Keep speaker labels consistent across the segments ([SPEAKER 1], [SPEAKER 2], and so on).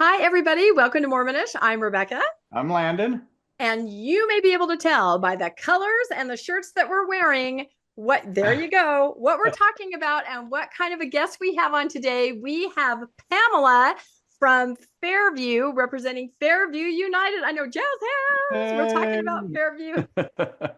[SPEAKER 1] Hi, everybody. Welcome to Mormonish. I'm Rebecca.
[SPEAKER 2] I'm Landon.
[SPEAKER 1] And you may be able to tell by the colors and the shirts that we're wearing there you go, what we're talking about and what kind of a guest we have on today. We have Pamela from Fairview, representing Fairview United. I know jazz hands. We're talking about
[SPEAKER 2] Hey.
[SPEAKER 1] Fairview.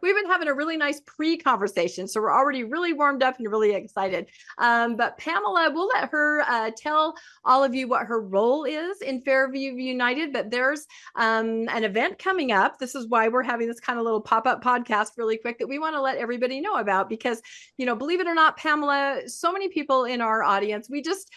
[SPEAKER 1] We've been having a really nice pre-conversation, so we're already really warmed up and really excited. But Pamela, we'll let her tell all of you what her role is in Fairview United. But there's an event coming up. This is why we're having this kind of little pop-up podcast really quick that we want to let everybody know about, because, believe it or not, Pamela, so many people in our audience, we just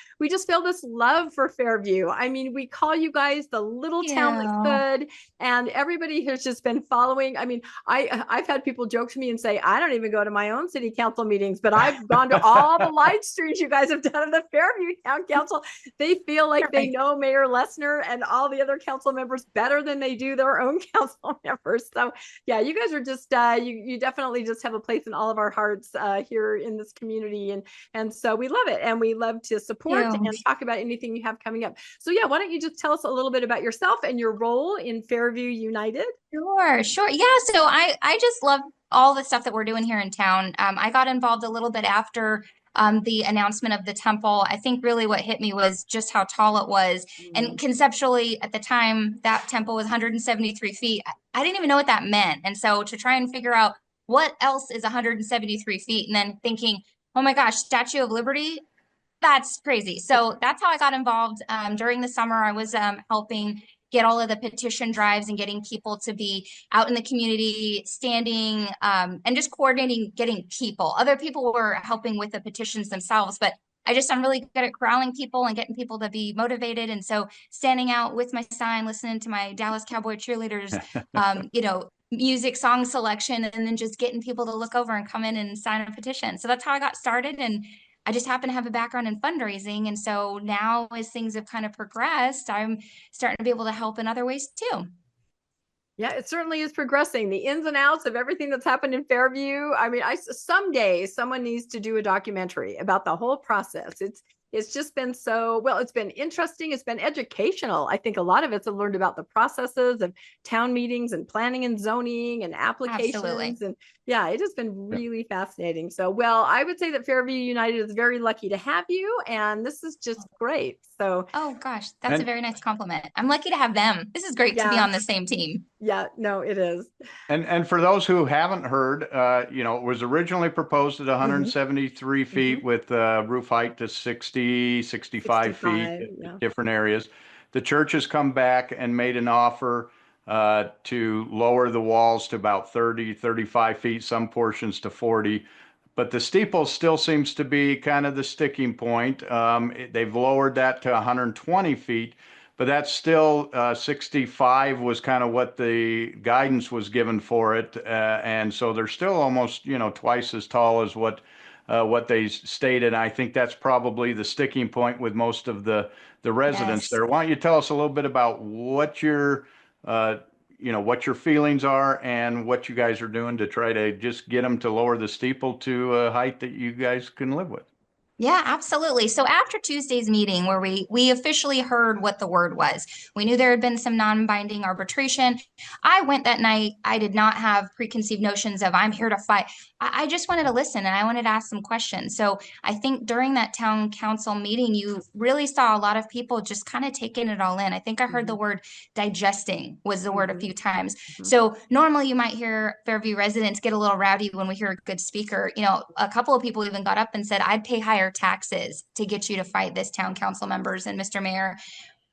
[SPEAKER 1] feel this love for Fairview. I mean, we call you guys the little town that
[SPEAKER 3] Yeah.
[SPEAKER 1] could, and everybody has just been following. I mean, I've had people joke to me and say, I don't even go to my own city council meetings, but I've gone to all the live streams you guys have done of the Fairview Town Council. They feel like they
[SPEAKER 3] Right.
[SPEAKER 1] know Mayor Lessner and all the other council members better than they do their own council members. So yeah, you guys are just you definitely just have a place in all of our hearts here in this community, and so we love it, and we love to support
[SPEAKER 3] You.
[SPEAKER 1] and talk about anything you have coming up. So yeah, why don't you just tell us a little bit about yourself and your role in Fairview United?
[SPEAKER 3] Sure. Yeah. So I just love all the stuff that we're doing here in town. I got involved a little bit after the announcement of the temple. I think really what hit me was just how tall it was. And conceptually, at the time, that temple was 173 feet. I didn't even know what that meant. And so to try and figure out what else is 173 feet, and then thinking, oh my gosh, Statue of Liberty, that's crazy. So that's how I got involved. During the summer, I was helping get all of the petition drives and getting people to be out in the community, standing and just coordinating getting people. Other people were helping with the petitions themselves, but I'm really good at corralling people and getting people to be motivated. And so standing out with my sign, listening to my Dallas Cowboy cheerleaders, music, song selection, and then just getting people to look over and come in and sign a petition. So that's how I got started. And I just happen to have a background in fundraising. And so now, as things have kind of progressed, I'm starting to be able to help in other ways too.
[SPEAKER 1] Yeah, it certainly is progressing. The ins and outs of everything that's happened in Fairview. I mean, someday someone needs to do a documentary about the whole process. It's just been so well. It's been interesting. It's been educational. I think a lot of it's learned about the processes of town meetings and planning and zoning and
[SPEAKER 3] Absolutely.
[SPEAKER 1] applications, and yeah, it has been really fascinating. So, well, I would say that Fairview United is very lucky to have you, and this is just great. So,
[SPEAKER 3] Oh gosh, that's a
[SPEAKER 2] and
[SPEAKER 3] very nice compliment. I'm lucky to have them. This is great to be
[SPEAKER 1] yeah,
[SPEAKER 3] on the same team.
[SPEAKER 1] yeah, no, it is.
[SPEAKER 2] and for those who haven't heard, it was originally proposed at
[SPEAKER 1] Mhm,
[SPEAKER 2] 173 feet
[SPEAKER 1] mhm.
[SPEAKER 2] with roof height to 60, 65 feet
[SPEAKER 1] 65.
[SPEAKER 2] at
[SPEAKER 1] Yeah.
[SPEAKER 2] different areas. The church has come back and made an offer to lower the walls to about 30, 35 feet, some portions to 40. But the steeple still seems to be kind of the sticking point. They've lowered that to 120 feet, but that's still 65 was kind of what the guidance was given for it, and so they're still almost twice as tall as what they stated. I think that's probably the sticking point with most of the residents
[SPEAKER 3] Yes.
[SPEAKER 2] there. Why don't you tell us a little bit about uh, what your feelings are and what you guys are doing to try to just get them to lower the steeple to a height that you guys can live with?
[SPEAKER 3] Yeah, absolutely. So after Tuesday's meeting where we officially heard what the word was, we knew there had been some non-binding arbitration. I went that night. I did not have preconceived notions of I'm here to fight. I just wanted to listen and I wanted to ask some questions. So I think during that town council meeting, you really saw a lot of people just kind of taking it all in. I think I heard the
[SPEAKER 1] Mhm,
[SPEAKER 3] word digesting was the word a
[SPEAKER 1] mhm,
[SPEAKER 3] few times.
[SPEAKER 1] mhm.
[SPEAKER 3] So normally you might hear Fairview residents get a little rowdy when we hear a good speaker. A couple of people even got up and said, I'd pay higher taxes to get you to fight this town council members and Mr. Mayor.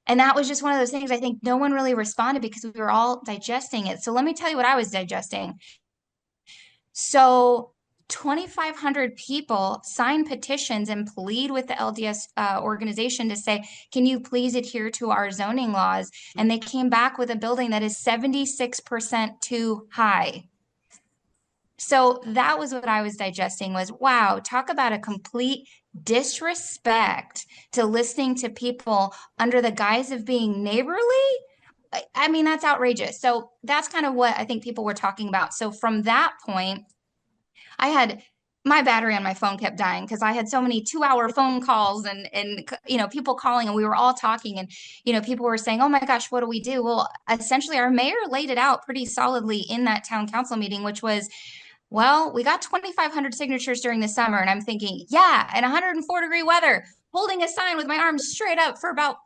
[SPEAKER 3] And that was just one of those things I think no one really responded because we were all digesting it. So let me tell you what I was digesting. So 2,500 people sign petitions and plead with the LDS organization to say, can you please adhere to our zoning laws? And they came back with a building that is 76% too high. So that was what I was digesting was, wow, talk about a complete disrespect to listening to people under the guise of being neighborly. I mean, that's outrageous. So that's kind of what I think people were talking about. So from that point, I had my battery on my phone kept dying because I had so many 2-hour phone calls and people calling, and we were all talking, and people were saying, oh my gosh, what do we do? Well, essentially our mayor laid it out pretty solidly in that town council meeting, which was, well, we got 2,500 signatures during the summer, and I'm thinking, yeah, in 104-degree weather, holding a sign with my arms straight up for about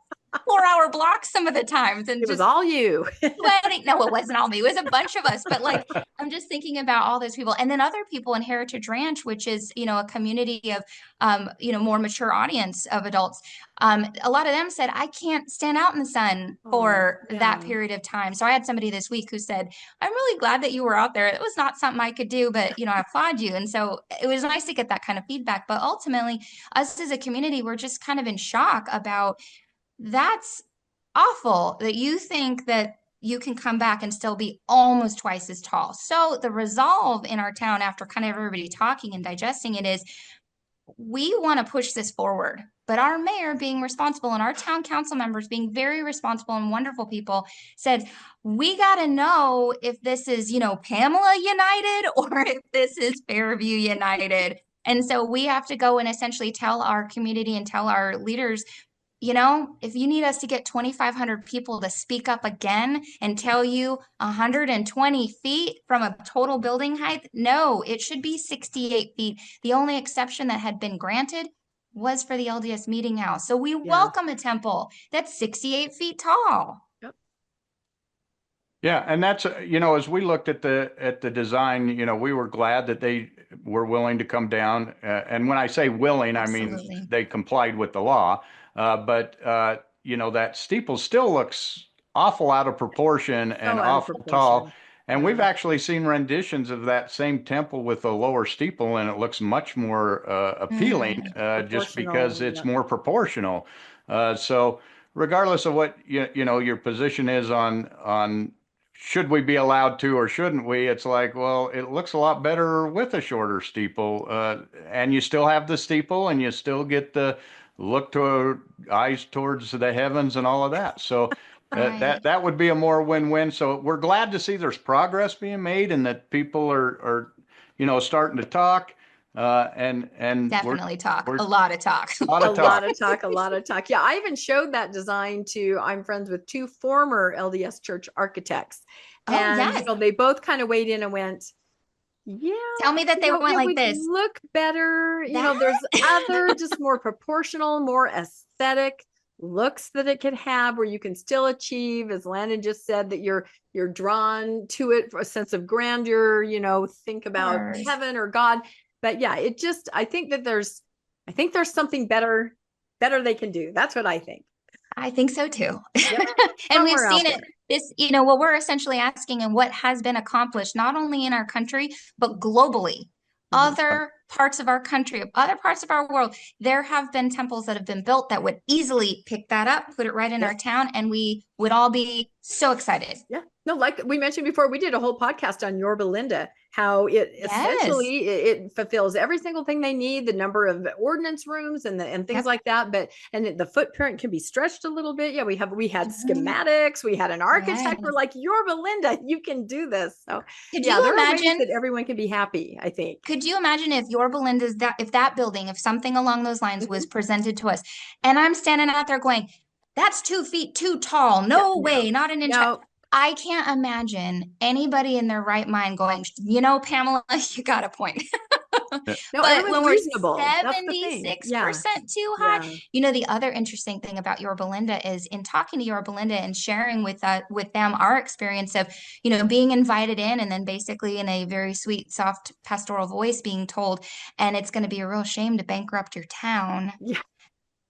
[SPEAKER 3] 4-hour blocks some of the times. And
[SPEAKER 1] it was all you.
[SPEAKER 3] No, it wasn't all me. It was a bunch of us. But like, I'm just thinking about all those people. And then other people in Heritage Ranch, which is, a community of, more mature audience of adults. A lot of them said, I can't stand out in the sun for that period of time. So I had somebody this week who said, I'm really glad that you were out there. It was not something I could do, but, I applaud you. And so it was nice to get that kind of feedback. But ultimately, us as a community, we're just kind of in shock about that's awful that you think that you can come back and still be almost twice as tall. So the resolve in our town, after kind of everybody talking and digesting it, is we want to push this forward. But our mayor, being responsible, and our town council members being very responsible and wonderful people, said, we got to know if this is, Pamela United or if this is Fairview United. And so we have to go and essentially tell our community and tell our leaders, if you need us to get 2,500 people to speak up again and tell you 120 feet from a total building height, no, it should be 68 feet. The only exception that had been granted was for the LDS Meeting House. So we welcome a temple that's 68 feet tall.
[SPEAKER 1] Yep.
[SPEAKER 2] Yeah, and that's as we looked at the design, we were glad that they were willing to come down. And when I say willing,
[SPEAKER 3] Absolutely.
[SPEAKER 2] I mean they complied with the law. But that steeple still looks awful out of proportion and awful tall. And we've actually seen renditions of that same temple with a lower steeple, and it looks much more appealing just because it's more proportional. So regardless of what your position is on should we be allowed to or shouldn't we, it's like, well, it looks a lot better with a shorter steeple, and you still have the steeple, and you still get the look to eyes towards the heavens and all of that. So that would be a more win-win. So we're glad to see there's progress being made and that people are starting to talk. And
[SPEAKER 3] definitely talk. A lot of talk.
[SPEAKER 1] A lot of talk. Yeah, I even showed that design to, I'm friends with 2 former LDS church architects. And
[SPEAKER 3] yes.
[SPEAKER 1] They both kind of weighed in and went, yeah.
[SPEAKER 3] Tell me that they went like this.
[SPEAKER 1] Look better. There's other just more proportional, more aesthetic looks that it could have where you can still achieve, as Landon just said, that you're drawn to it for a sense of grandeur, think about heaven or God. But yeah, I think there's something better they can do. That's what I think.
[SPEAKER 3] I think so too.
[SPEAKER 1] Yep.
[SPEAKER 3] And we've seen it. This, what we're essentially asking and what has been accomplished, not only in our country, but globally, other parts of our country, other parts of our world, there have been temples that have been built that would easily pick that up, put it right in our town, and we would all be so excited.
[SPEAKER 1] Yeah. No, like we mentioned before, we did a whole podcast on Yorba Linda, how it essentially it fulfills every single thing they need, the number of ordinance rooms and things like that. But the footprint can be stretched a little bit. Yeah, we had schematics, we had an architect. We're like, Yorba Linda, you can do this. So
[SPEAKER 3] could you imagine
[SPEAKER 1] that everyone can be happy? I think.
[SPEAKER 3] Could you imagine if Yorba Linda's that building, if something along those lines was presented to us, and I'm standing out there going, that's 2 feet too tall. No way, not an inch.
[SPEAKER 1] No.
[SPEAKER 3] I can't imagine anybody in their right mind going, Pamela, you got a point.
[SPEAKER 1] No,
[SPEAKER 3] but when we're
[SPEAKER 1] reasonable.
[SPEAKER 3] 76% too high, the other interesting thing about Yorba Linda is in talking to Yorba Linda and sharing with them our experience of, being invited in and then basically in a very sweet, soft pastoral voice being told, and it's going to be a real shame to bankrupt your town.
[SPEAKER 1] Yeah.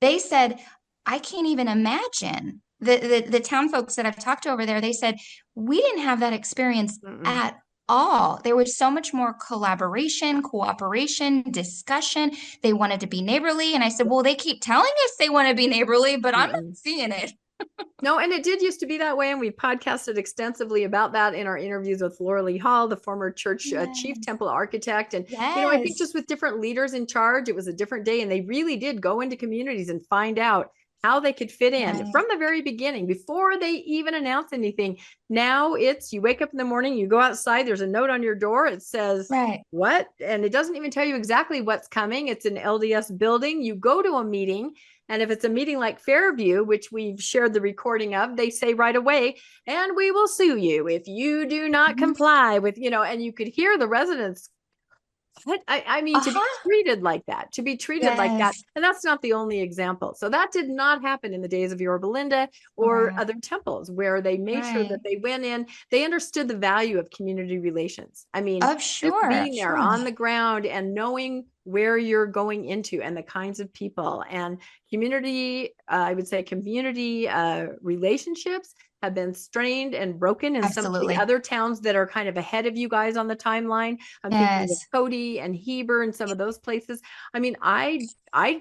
[SPEAKER 3] They said, I can't even imagine. The town folks that I've talked to over there, they said, we didn't have that experience at all. There was so much more collaboration, cooperation, discussion. They wanted to be neighborly. And I said, well, they keep telling us they want to be neighborly, but I'm not seeing it.
[SPEAKER 1] No, and it did used to be that way. And we podcasted extensively about that in our interviews with Laura Lee Hall, the former church chief temple architect. And, I think just with different leaders in charge, it was a different day. And they really did go into communities and find out how they could fit in
[SPEAKER 3] Right.
[SPEAKER 1] from the very beginning, before they even announce anything. Now it's, you wake up in the morning, you go outside, there's a note on your door. It says,
[SPEAKER 3] Right.
[SPEAKER 1] what? And it doesn't even tell you exactly what's coming. It's an LDS building. You go to a meeting. And if it's a meeting like Fairview, which we've shared the recording of, they say right away, and we will sue you if you do not comply with, and you could hear the residents. I mean, to be treated like that, like that. And that's not the only example. So that did not happen in the days of Yorba Linda or other temples, where they made sure that they went in, they understood the value of community relations. I mean, just being there on the ground and knowing where you're going into and the kinds of people and community, I would say community relationships have been strained and broken in some of the other towns that are kind of ahead of you guys on the timeline. I'm thinking of Cody and Heber and some of those places. I mean, I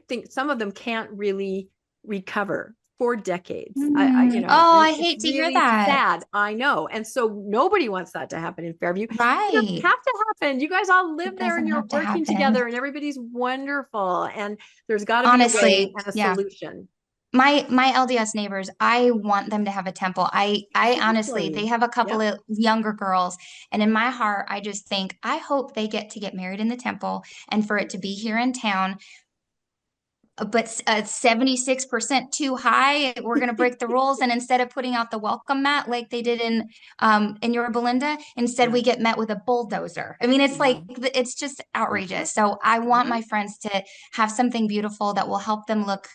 [SPEAKER 1] think some of them can't really recover for decades.
[SPEAKER 3] I hate to hear that.
[SPEAKER 1] Sad, I know. And so nobody wants that to happen in Fairview.
[SPEAKER 3] Right.
[SPEAKER 1] It doesn't have to happen. You guys all live there and you're working together and everybody's wonderful. And there's got to be a way and a solution.
[SPEAKER 3] My LDS neighbors, I want them to have a temple. I honestly, they have a couple of younger girls, and in my heart, I just think, I hope they get to get married in the temple and for it to be here in town. But 76% too high, we're going to break the rules. And instead of putting out the welcome mat like they did in Yorba Linda, instead we get met with a bulldozer. I mean, it's like, it's just outrageous. So I want my friends to have something beautiful that will help them look,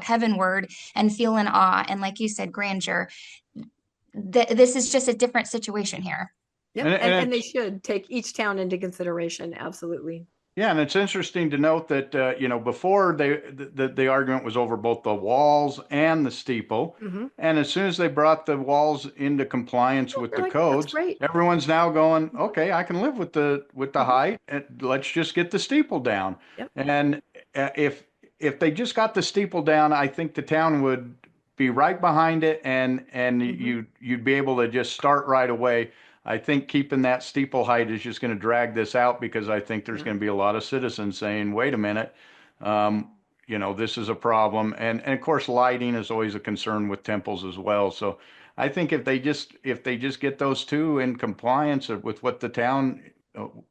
[SPEAKER 3] heavenward and feel in awe. And like you said, grandeur. This is just a different situation here.
[SPEAKER 1] Yep. And they should take each town into consideration. Absolutely.
[SPEAKER 2] Yeah, and it's interesting to note that before the argument was over both the walls and the steeple, and as soon as they brought the walls into compliance with the codes, everyone's now going, okay, I can live with the height, and let's just get the steeple down.
[SPEAKER 1] Yep.
[SPEAKER 2] And if they just got the steeple down, I think the town would be right behind it, and you'd be able to just start right away. I think keeping that steeple height is just going to drag this out, because I think there's going to be a lot of citizens saying, wait a minute, this is a problem. And of course, lighting is always a concern with temples as well. So I think if they just get those two in compliance with what the town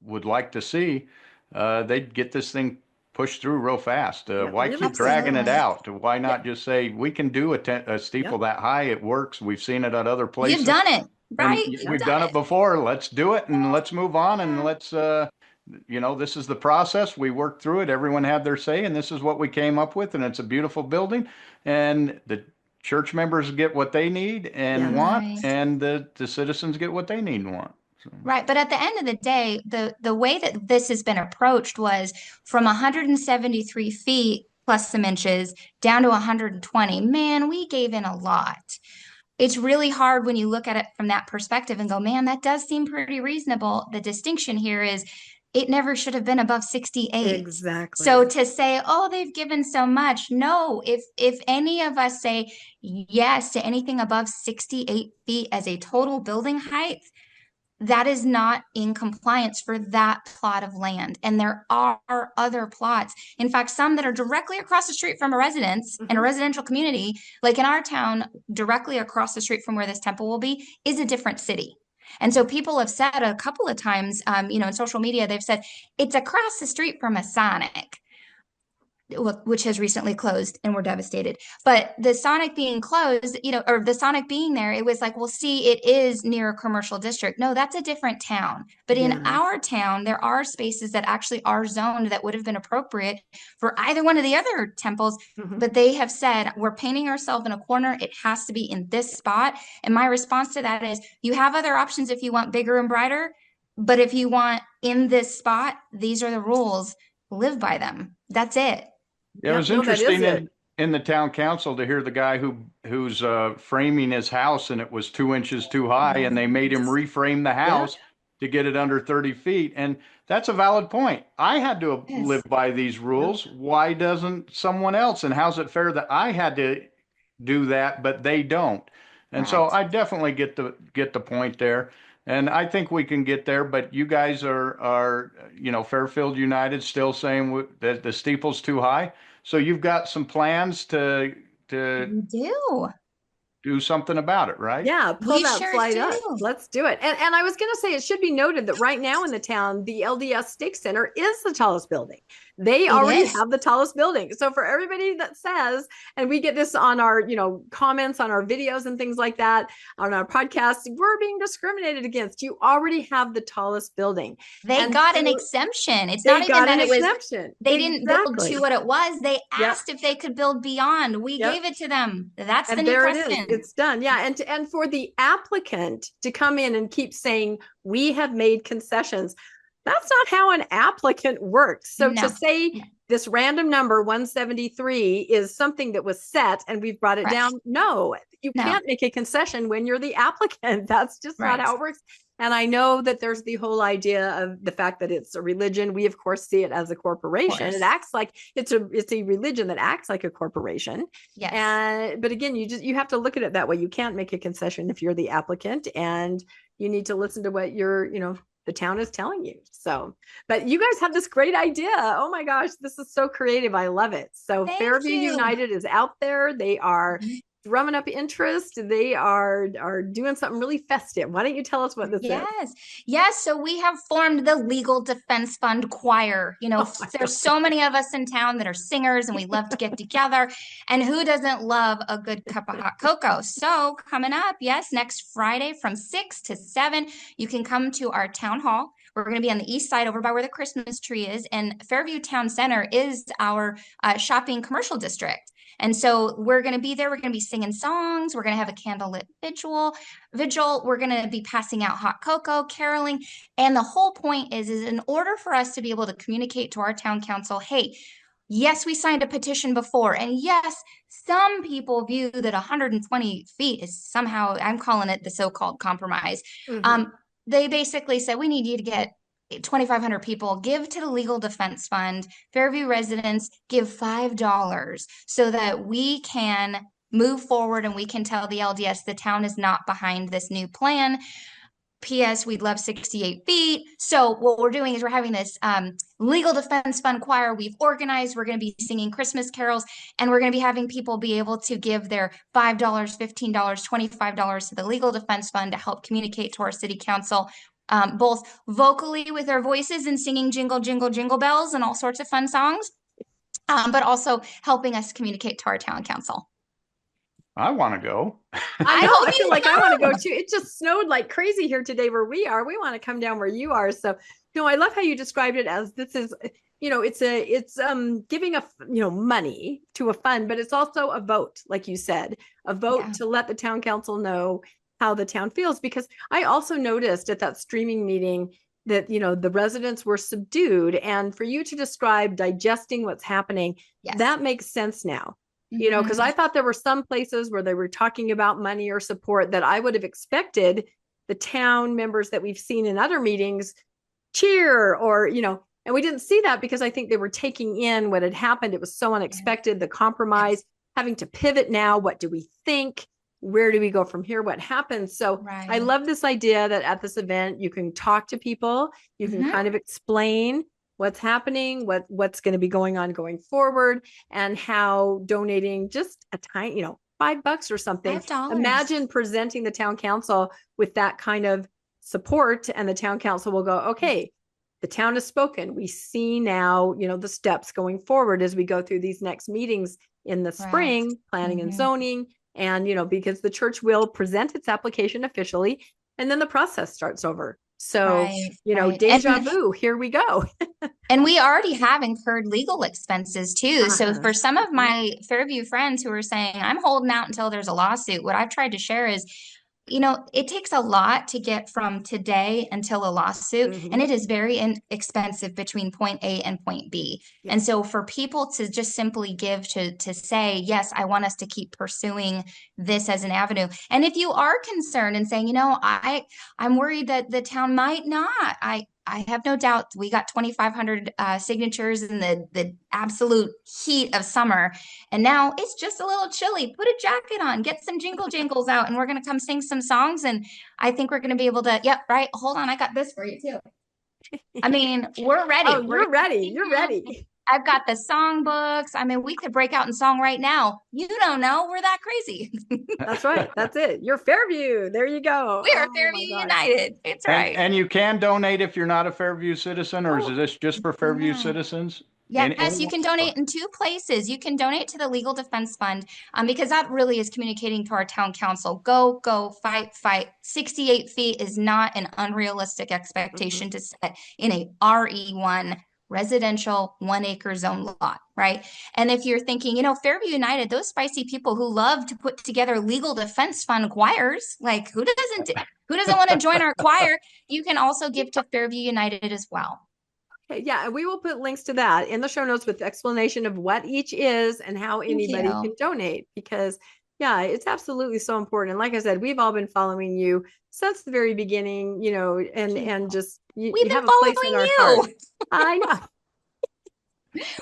[SPEAKER 2] would like to see, they'd get this thing pushed through real fast. Why keep dragging it out? Why not just say, we can do a steeple that high? It works. We've seen it at other places.
[SPEAKER 3] You've done it. Right.
[SPEAKER 2] We've done it before. Let's do it and let's move on, and let's, this is the process. We worked through it. Everyone had their say, and this is what we came up with. And it's a beautiful building, and the church members get what they need and want, and the citizens get what they need and want. So.
[SPEAKER 3] Right. But at the end of the day, the way that this has been approached was from 173 feet plus some inches down to 120. Man, we gave in a lot. It's really hard when you look at it from that perspective and go, man, that does seem pretty reasonable. The distinction here is it never should have been above 68.
[SPEAKER 1] Exactly.
[SPEAKER 3] So to say, oh, they've given so much. No, if any of us say yes to anything above 68 feet as a total building height, that is not in compliance for that plot of land. And there are other plots. In fact, some that are directly across the street from a residence in a residential community, like in our town, directly across the street from where this temple will be, is a different city. And so people have said a couple of times, in social media, they've said it's across the street from a Sonic, which has recently closed, and we're devastated. But the Sonic being closed, or the Sonic being there, it was like, well, see, it is near a commercial district. No, that's a different town. But in our town, there are spaces that actually are zoned that would have been appropriate for either one of the other temples. But they have said, we're painting ourselves in a corner. It has to be in this spot. And my response to that is, you have other options if you want bigger and brighter. But if you want in this spot, these are the rules. Live by them. That's it.
[SPEAKER 2] It was interesting in the town council to hear the guy who's framing his house, and it was 2 inches too high, and they made him reframe the house to get it under 30 feet. And that's a valid point. I had to live by these rules. Why doesn't someone else? And how's it fair that I had to do that, but they don't? And so I definitely get the point there. And I think we can get there, but you guys are Fairfield United still saying that the steeple's too high. So you've got some plans to to
[SPEAKER 3] We do.
[SPEAKER 2] do something about it, right?
[SPEAKER 1] Yeah, pull
[SPEAKER 3] We
[SPEAKER 1] that
[SPEAKER 3] sure
[SPEAKER 1] slide up.
[SPEAKER 3] do.
[SPEAKER 1] Let's do it. And I was going to say, it should be noted that right now in the town, the LDS Stake Center is the tallest building. They already have the tallest building. So for everybody that says, and we get this on our, comments on our videos and things like that, on our podcast, we're being discriminated against. You already have the tallest building.
[SPEAKER 3] They got an exemption. It's not even that it was, they didn't build to what it was. They asked if they could build beyond. We gave it to them. That's the new question.
[SPEAKER 1] It is. It's done. Yeah. And for the applicant to come in and keep saying, we have made concessions, that's not how an applicant works. So to say this random number 173 is something that was set and we've brought it down. No, you can't make a concession when you're the applicant. That's just not how it works. And I know that there's the whole idea of the fact that it's a religion. We of course see it as a corporation. It acts like it's a religion that acts like a corporation. Yes. But again, you have to look at it that way. You can't make a concession if you're the applicant, and you need to listen to what the town is telling you. So, but you guys have this great idea. Oh my gosh, this is so creative. I love it. So Fairview United is out there. They are drumming up interest. They are doing something really festive. Why don't you tell us what this is?
[SPEAKER 3] Yes. So we have formed the Legal Defense Fund Choir. There's so many of us in town that are singers and we love to get together. And who doesn't love a good cup of hot cocoa? So coming up, next Friday from 6 to 7, you can come to our town hall. We're going to be on the east side over by where the Christmas tree is. And Fairview Town Center is our shopping commercial district. And so we're going to be there. We're going to be singing songs. We're going to have a candlelit vigil. We're going to be passing out hot cocoa, caroling. And the whole point is in order for us to be able to communicate to our town council, hey, yes, we signed a petition before. And yes, some people view that 120 feet is somehow, I'm calling it the so-called compromise. They basically said, we need you to get 2,500 people, give to the Legal Defense Fund. Fairview residents give $5 so that we can move forward and we can tell the LDS the town is not behind this new plan. P.S. We'd love 68 feet. So what we're doing is we're having this Legal Defense Fund choir we've organized. We're going to be singing Christmas carols, and we're going to be having people be able to give their $5, $15, $25 to the Legal Defense Fund to help communicate to our city council, both vocally with their voices and singing jingle, jingle, jingle bells and all sorts of fun songs, but also helping us communicate to our town council.
[SPEAKER 2] I want to go.
[SPEAKER 1] I know. I feel like I want to go too. It just snowed like crazy here today where we are. We want to come down where you are. So, I love how you described it as this is, it's giving money to a fund, but it's also a vote, like you said, a vote to let the town council know how the town feels. Because I also noticed at that streaming meeting that, the residents were subdued, and for you to describe digesting what's happening, that makes sense now. Because I thought there were some places where they were talking about money or support that I would have expected the town members that we've seen in other meetings cheer or, and we didn't see that because I think they were taking in what had happened. It was so unexpected, the compromise, having to pivot now. What do we think? Where do we go from here? What happens? So I love this idea that at this event, you can talk to people, you can kind of explain what's happening, what's going to be going on going forward, and how donating just a tiny, $5 or something. $5. Imagine presenting the town council with that kind of support, and the town council will go, okay, the town has spoken. We see now, the steps going forward as we go through these next meetings in the spring, planning and zoning, and, because the church will present its application officially, and then the process starts over. So, deja vu, here we go.
[SPEAKER 3] And we already have incurred legal expenses too. So for some of my Fairview friends who are saying, I'm holding out until there's a lawsuit, what I've tried to share is, it takes a lot to get from today until a lawsuit, and it is very expensive between point A and point B. And so for people to just simply give to say, yes, I want us to keep pursuing this as an avenue. And if you are concerned and saying, I'm worried that the town might not, I have no doubt we got 2,500 signatures in the absolute heat of summer. And now it's just a little chilly. Put a jacket on, get some jingle jingles out, and we're going to come sing some songs. And I think we're going to be able to, hold on. I got this for you too. I mean, we're ready.
[SPEAKER 1] Oh, you're ready. You're ready.
[SPEAKER 3] I've got the song books. I mean, we could break out in song right now. You don't know. We're that crazy.
[SPEAKER 1] That's right. That's it. You're Fairview. There you go.
[SPEAKER 3] We are
[SPEAKER 1] Oh
[SPEAKER 3] Fairview
[SPEAKER 1] my gosh.
[SPEAKER 3] United. It's right.
[SPEAKER 2] And you can donate if you're not a Fairview citizen, or is
[SPEAKER 1] Oh,
[SPEAKER 2] this just for Fairview
[SPEAKER 3] Yeah.
[SPEAKER 2] citizens?
[SPEAKER 3] Yes, you can donate in two places. You can donate to the Legal Defense Fund, because that really is communicating to our town council. Go, go, fight, fight. 68 feet is not an unrealistic expectation to set in a RE1 residential 1 acre zone lot, right? And if you're thinking, Fairview United, those spicy people who love to put together legal defense fund choirs, like who doesn't want to join our choir? You can also give to Fairview United as well.
[SPEAKER 1] Okay, yeah, and we will put links to that in the show notes with the explanation of what each is and how anybody can donate, because yeah, it's absolutely so important. And like I said, we've all been following you since the very beginning, and just you have a place in our heart. I know.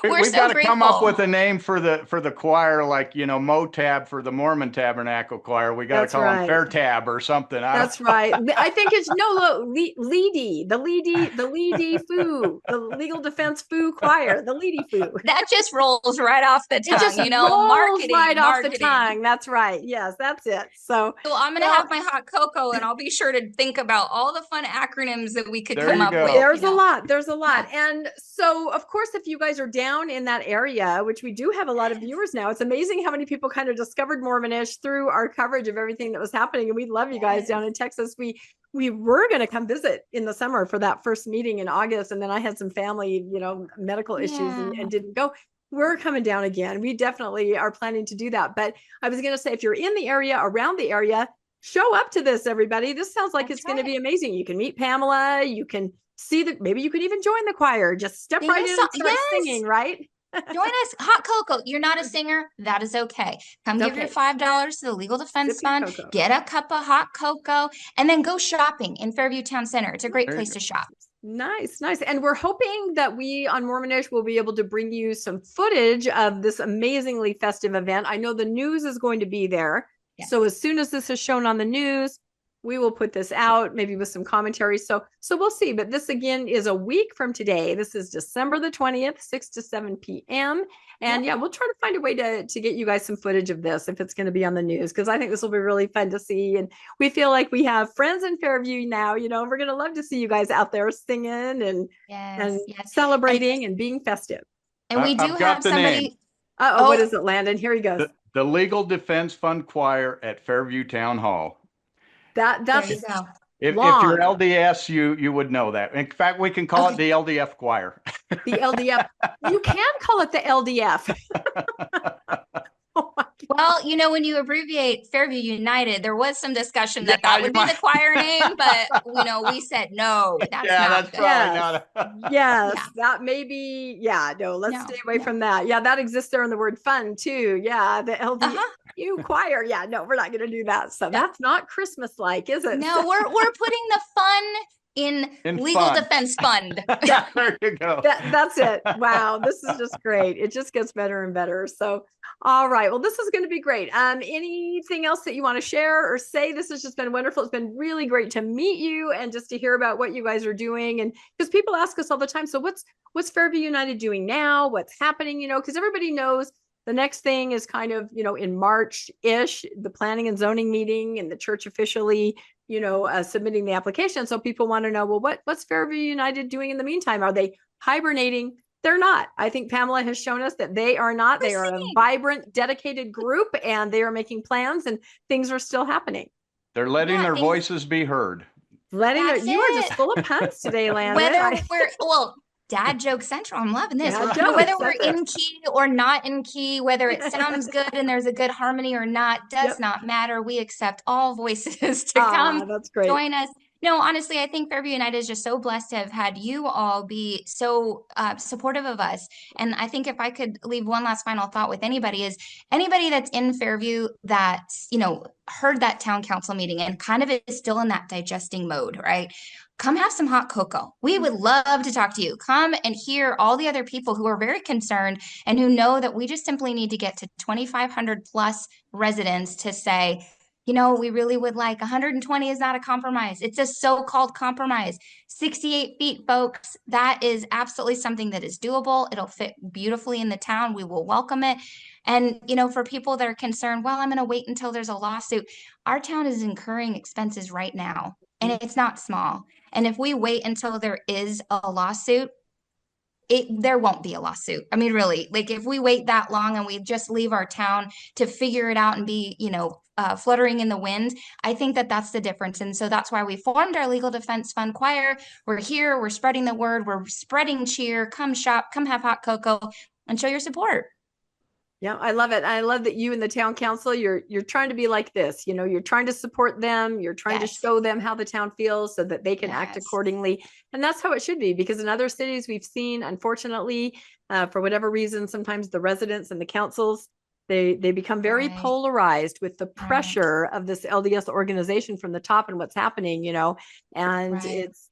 [SPEAKER 2] We've
[SPEAKER 3] so
[SPEAKER 2] got to
[SPEAKER 3] grateful.
[SPEAKER 2] come up with a name for the choir, like Motab for the Mormon Tabernacle Choir. We got to call them Fair Tab or something.
[SPEAKER 1] That's right. I think it's Leedy, the Leedy Foo, the Legal Defense Foo Choir, the Leedy Foo.
[SPEAKER 3] That just rolls right off the tongue.
[SPEAKER 1] It just rolls right off the tongue. That's right. Yes, that's it. So
[SPEAKER 3] I'm going to have my hot cocoa, and I'll be sure to think about all the fun acronyms that we could come up with.
[SPEAKER 1] There's a lot. There's a lot. And so, of course, if you guys are down in that area, which we do have a lot of viewers now, it's amazing how many people kind of discovered Mormonish through our coverage of everything that was happening. And we love you guys down in Texas. We were going to come visit in the summer for that first meeting in August. And then I had some family, medical issues and didn't go. We're coming down again. We definitely are planning to do that. But I was going to say, if you're in the area, around the area, show up to this, everybody. This sounds like it's going to be amazing. You can meet Pamela. You can see maybe you could even join the choir. Just step right in and start singing, right?
[SPEAKER 3] Join us. Hot cocoa. You're not a singer. That is okay. Come give your $5 to the Legal Defense Fund. Get a cup of hot cocoa, and then go shopping in Fairview Town Center. It's a great place to shop.
[SPEAKER 1] Nice. And we're hoping that we on Mormonish will be able to bring you some footage of this amazingly festive event. I know the news is going to be there. Yes. So as soon as this is shown on the news, we will put this out, maybe with some commentary. So we'll see. But this, again, is a week from today. This is December the 20th, 6 to 7 p.m. And we'll try to find a way to get you guys some footage of this if it's going to be on the news, because I think this will be really fun to see. And we feel like we have friends in Fairview now. We're going to love to see you guys out there singing and celebrating and being festive.
[SPEAKER 3] And we do have somebody.
[SPEAKER 1] What is it, Landon? Here he goes.
[SPEAKER 2] The Legal Defense Fund Choir at Fairview Town Hall.
[SPEAKER 1] That's
[SPEAKER 2] if you're LDS, you would know that. In fact, we can call it the LDF choir.
[SPEAKER 1] The LDF. You can call it the LDF.
[SPEAKER 3] Well, when you abbreviate Fairview United, there was some discussion that would be the choir name, but we said no, that's
[SPEAKER 2] not
[SPEAKER 1] Yes, that may be. Let's stay away from that. Yeah, that exists there in the word fun too. Yeah, the LDU choir. Yeah, no, we're not going to do that. So that's not Christmas-like, is it?
[SPEAKER 3] No, we're putting the fun in Legal Defense Fund.
[SPEAKER 2] Yeah, there you go.
[SPEAKER 1] That's it. Wow, this is just great. It just gets better and better. So, all right. Well, this is going to be great. Anything else that you want to share or say? This has just been wonderful. It's been really great to meet you and just to hear about what you guys are doing. And because people ask us all the time, so what's Fairview United doing now? What's happening? Because everybody knows the next thing is kind of, in March-ish, the planning and zoning meeting and the church officially submitting the application. So people want to know, well, what's Fairview United doing in the meantime? Are they hibernating? They're not. I think Pamela has shown us that they are not. They are a vibrant, dedicated group, and they are making plans, and things are still happening.
[SPEAKER 2] They're letting their voices be heard.
[SPEAKER 1] You are just full of puns today, Landon.
[SPEAKER 3] Dad joke central. I'm loving this. Whether we're in key or not in key, whether it sounds good and there's a good harmony or not, does not matter. We accept all voices to come join us. No, honestly, I think Fairview United is just so blessed to have had you all be so supportive of us. And I think if I could leave one last final thought with anybody that's in Fairview that, heard that town council meeting and kind of is still in that digesting mode, right? Come have some hot cocoa. We would love to talk to you. Come and hear all the other people who are very concerned and who know that we just simply need to get to 2,500 plus residents to say, we really would like 120 is not a compromise. It's a so-called compromise. 68 feet, folks. That is absolutely something that is doable. It'll fit beautifully in the town. We will welcome it. And, for people that are concerned, well, I'm going to wait until there's a lawsuit. Our town is incurring expenses right now, and it's not small. And if we wait until there is a lawsuit, there won't be a lawsuit. I mean, really, like if we wait that long and we just leave our town to figure it out and be, fluttering in the wind, I think that that's the difference. And so that's why we formed our Legal Defense Fund Choir. We're here, we're spreading the word, we're spreading cheer. Come shop, come have hot cocoa and show your support.
[SPEAKER 1] Yeah, I love it. I love that you and the town council, you're trying to be like this, you're trying to support them. You're trying to show them how the town feels so that they can act accordingly. And that's how it should be, because in other cities we've seen, unfortunately, for whatever reason, sometimes the residents and the councils, they become very polarized with the pressure of this LDS organization from the top and what's happening, and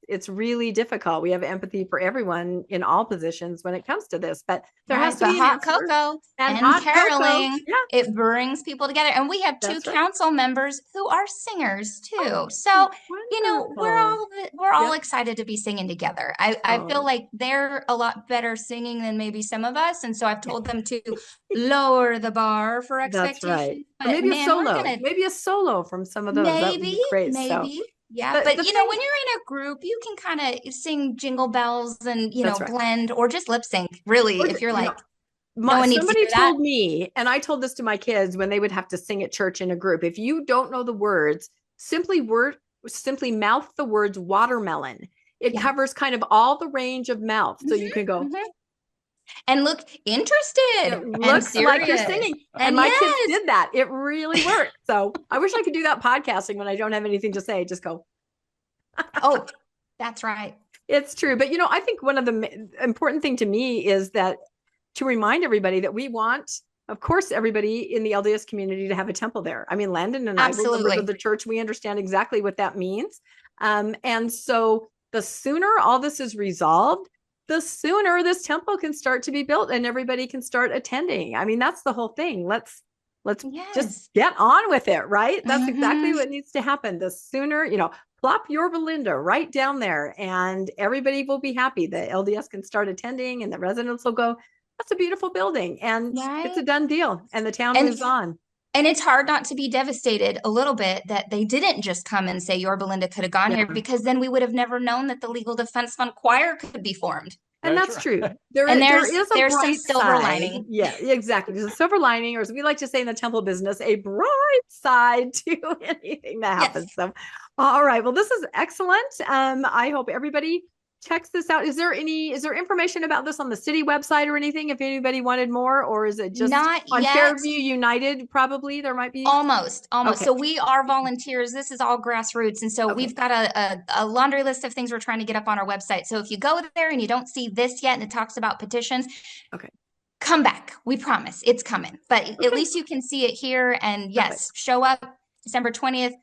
[SPEAKER 1] it's really difficult. We have empathy for everyone in all positions when it comes to this, but there has to be
[SPEAKER 3] hot cocoa and caroling. Yeah. It brings people together. And we have two council members who are singers too. So, we're all excited to be singing together. I feel like they're a lot better singing than maybe some of us. And so I've told them to lower the bar for expectations. That's right.
[SPEAKER 1] But maybe a solo from some of those. That would be great.
[SPEAKER 3] Maybe. Yeah. But when you're in a group, you can kind of sing Jingle Bells and, blend or just lip sync, really, if you're like,
[SPEAKER 1] somebody told me, and I told this to my kids when they would have to sing at church in a group, if you don't know the words, simply mouth the words watermelon. It covers kind of all the range of mouth. So you can go,
[SPEAKER 3] and look interested.
[SPEAKER 1] It looks like you're singing. And my kids did that. It really worked. So I wish I could do that podcasting when I don't have anything to say. Just go.
[SPEAKER 3] Oh, that's right.
[SPEAKER 1] It's true. But, I think one of the important thing to me is that to remind everybody that we want, of course, everybody in the LDS community to have a temple there. I mean, Landon and I were members of the church. We understand exactly what that means. And so the sooner all this is resolved, the sooner this temple can start to be built and everybody can start attending. I mean, that's the whole thing. Let's just get on with it, right? That's exactly what needs to happen. The sooner, plop Yorba Linda right down there and everybody will be happy. The LDS can start attending and the residents will go, that's a beautiful building. And it's a done deal. And the town moves on.
[SPEAKER 3] And it's hard not to be devastated a little bit that they didn't just come and say Yorba Linda could have gone here, because then we would have never known that the Legal Defense Fund Choir could be formed.
[SPEAKER 1] And that's true.
[SPEAKER 3] There's some silver lining.
[SPEAKER 1] Yeah, exactly. There's a silver lining, or as we like to say in the temple business, a bright side to anything that happens. So, all right. Well, this is excellent. I hope everybody checks this out. Is there information about this on the city website or anything if anybody wanted more, or is it just
[SPEAKER 3] not
[SPEAKER 1] on
[SPEAKER 3] yet?
[SPEAKER 1] Fairview United? Probably there might be
[SPEAKER 3] almost. Okay. So we are volunteers. This is all grassroots. And so we've got a laundry list of things we're trying to get up on our website. So if you go there and you don't see this yet and it talks about petitions, come back. We promise it's coming, but at least you can see it here. And show up December 20th.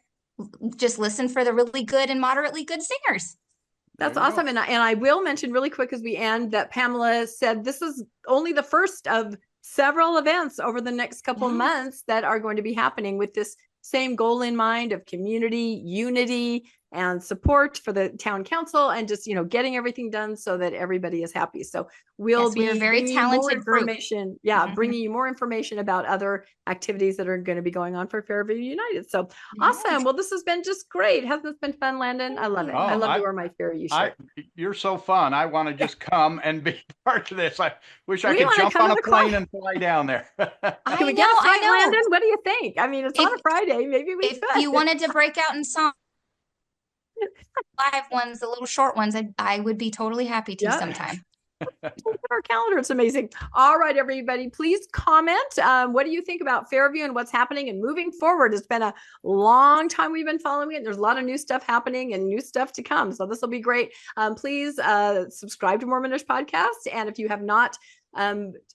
[SPEAKER 3] Just listen for the really good and moderately good singers.
[SPEAKER 1] That's awesome. And I will mention really quick as we end that Pamela said this is only the first of several events over the next couple of months that are going to be happening with this same goal in mind of community unity and support for the town council and just, getting everything done so that everybody is happy. So we'll be
[SPEAKER 3] a very talented
[SPEAKER 1] information. Group. Bringing you more information about other activities that are going to be going on for Fairview United. So awesome. Well, this has been just great. Hasn't this been fun, Landon? I love it. I love to wear my Fairview shirt.
[SPEAKER 2] You're so fun. I want to just come and be part of this. I wish I could jump on a plane and fly down there.
[SPEAKER 1] Can we get a flight, Landon? What do you think? I mean, it's on a Friday. Maybe we could.
[SPEAKER 3] If you wanted to break out in song, live ones, the little short ones, I would be totally happy to sometime.
[SPEAKER 1] Our calendar, it's amazing. All right, everybody, please comment. What do you think about Fairview and what's happening and moving forward? It's been a long time we've been following it. There's a lot of new stuff happening and new stuff to come. So this will be great. Please subscribe to Mormonish Podcast. And if you have not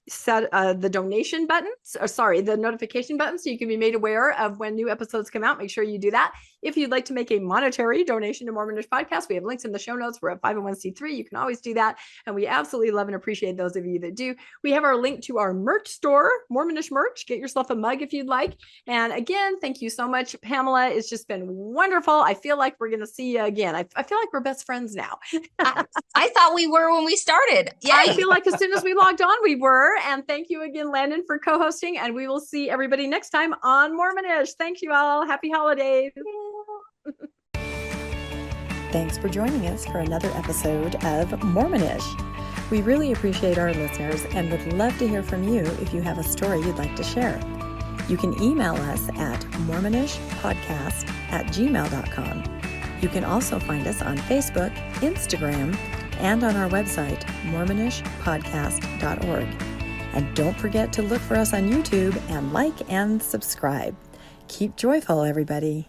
[SPEAKER 1] set the donation buttons, the notification button, so you can be made aware of when new episodes come out. Make sure you do that. If you'd like to make a monetary donation to Mormonish Podcast, we have links in the show notes. We're a 501c3. You can always do that. And we absolutely love and appreciate those of you that do. We have our link to our merch store, Mormonish merch. Get yourself a mug if you'd like. And again, thank you so much, Pamela. It's just been wonderful. I feel like we're going to see you again. I feel like we're best friends now.
[SPEAKER 3] I thought we were when we started. Yeah.
[SPEAKER 1] I feel like as soon as we logged on, we were. And thank you again, Landon, for co-hosting. And we will see everybody next time on Mormonish. Thank you all. Happy holidays.
[SPEAKER 4] Thanks for joining us for another episode of Mormonish. We really appreciate our listeners and would love to hear from you if you have a story you'd like to share. You can email us at mormonishpodcast@gmail.com. You can also find us on Facebook, Instagram, and on our website, mormonishpodcast.org. And don't forget to look for us on YouTube and like and subscribe. Keep joyful, everybody.